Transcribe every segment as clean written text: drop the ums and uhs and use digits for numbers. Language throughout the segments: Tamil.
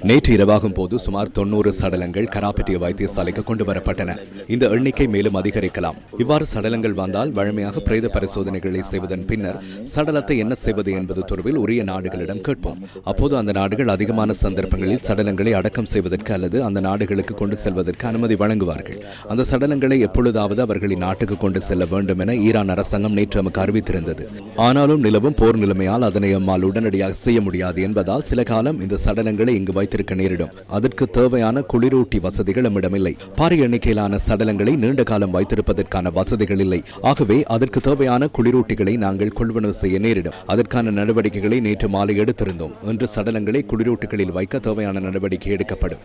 நேற்று இரவாகும் போது சுமார் 90 சடலங்கள் கராப்பட்டிய வைத்தியசாலைக்கு கொண்டு வரப்பட்டன. இந்த எண்ணிக்கை மேலும் அதிகரிக்கலாம். இவ்வாறு சடலங்கள் வந்தால் வழமையாக பிரேத பரிசோதனைகளை செய்வதன் பின்னர் சடலத்தை என்ன செய்வது என்பது தொடர்பில் உரிய நாடுகளிடம் கேட்போம். அப்போது அந்த நாடுகள் அதிகமான சந்தர்ப்பங்களில் சடலங்களை அடக்கம் செய்வதற்கு அல்லது அந்த நாடுகளுக்கு கொண்டு செல்வதற்கு அனுமதி வழங்குவார்கள். அந்த சடலங்களை எப்பொழுதாவது அவர்களின் நாட்டுக்கு கொண்டு செல்ல வேண்டும் என ஈரான் அரசாங்கம் நேற்று நமக்கு அறிவித்திருந்தது. ஆனாலும் நிலவும் போர் நிலைமையால் அதனை நம்மால் உடனடியாக செய்ய முடியாது என்பதால் சில காலம் இந்த சடலங்களை இங்கு வைத்திருக்க நேரிடும். அதற்கு தேவையான குளிரூட்டி வசதிகள் நம்மிடமில்லை. பாரிய எண்ணிக்கையிலான சடலங்களை நீண்ட காலம் வைத்திருப்பதற்கான வசதிகள் இல்லை. ஆகவே அதற்கு தேவையான குளிரூட்டிகளை நாங்கள் கொள்வனவு செய்ய நேரிடும். அதற்கான நடவடிக்கைகளை நேற்று மாலை எடுத்திருந்தோம். இன்று சடலங்களை குளிரூட்டிகளில் வைக்க தேவையான நடவடிக்கை எடுக்கப்படும்.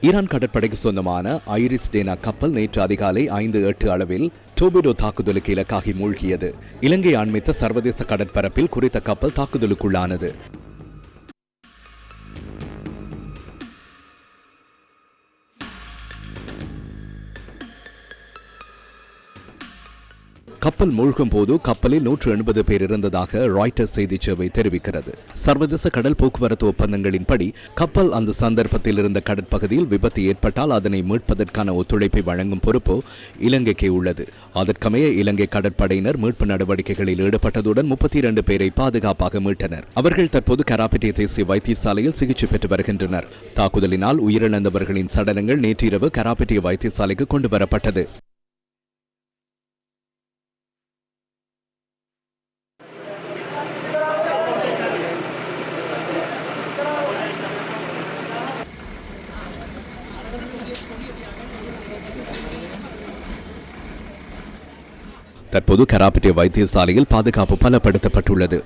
ஈரான் கடற்படைக்கு சொந்தமான ஐரிஸ் டேனா கப்பல் நேற்று அதிகாலை 5:08 அளவில் டோபிடோ தாக்குதலுக்கு இலக்காகி மூழ்கியது. இலங்கை ஆண்மித்த சர்வதேச கடற்பரப்பில் குறித்த கப்பல் தாக்குதலுக்குள்ளானது. கப்பல் மூழ்கும் போது கப்பலில் 180 பேர் இருந்ததாக ராய்ட்டர்ஸ் செய்தி சேவை தெரிவிக்கிறது. சர்வதேச கடல் போக்குவரத்து ஒப்பந்தங்களின்படி கப்பல் அந்த சந்தர்ப்பத்தில் இருந்த கடற்பகுதியில் விபத்து ஏற்பட்டால் அதனை மீட்பதற்கான ஒத்துழைப்பை வழங்கும் பொறுப்பு இலங்கைக்கு உள்ளது. அதற்கமைய இலங்கை கடற்படையினர் மீட்பு நடவடிக்கைகளில் ஈடுபட்டதுடன் 32 பேரை பாதுகாப்பாக மீட்டனர். அவர்கள் தற்போது கராப்பட்டி தேசிய வைத்தியசாலையில் சிகிச்சை பெற்று வருகின்றனர். தாக்குதலினால் உயிரிழந்தவர்களின் சடலங்கள் நேற்று இரவு கராப்பட்டி வைத்தியசாலைக்கு கொண்டு வரப்பட்டது. தற்போது கராப்பட்டி வைத்தியசாலையில் பாதுகாப்பு பலப்படுத்தப்பட்டுள்ளது.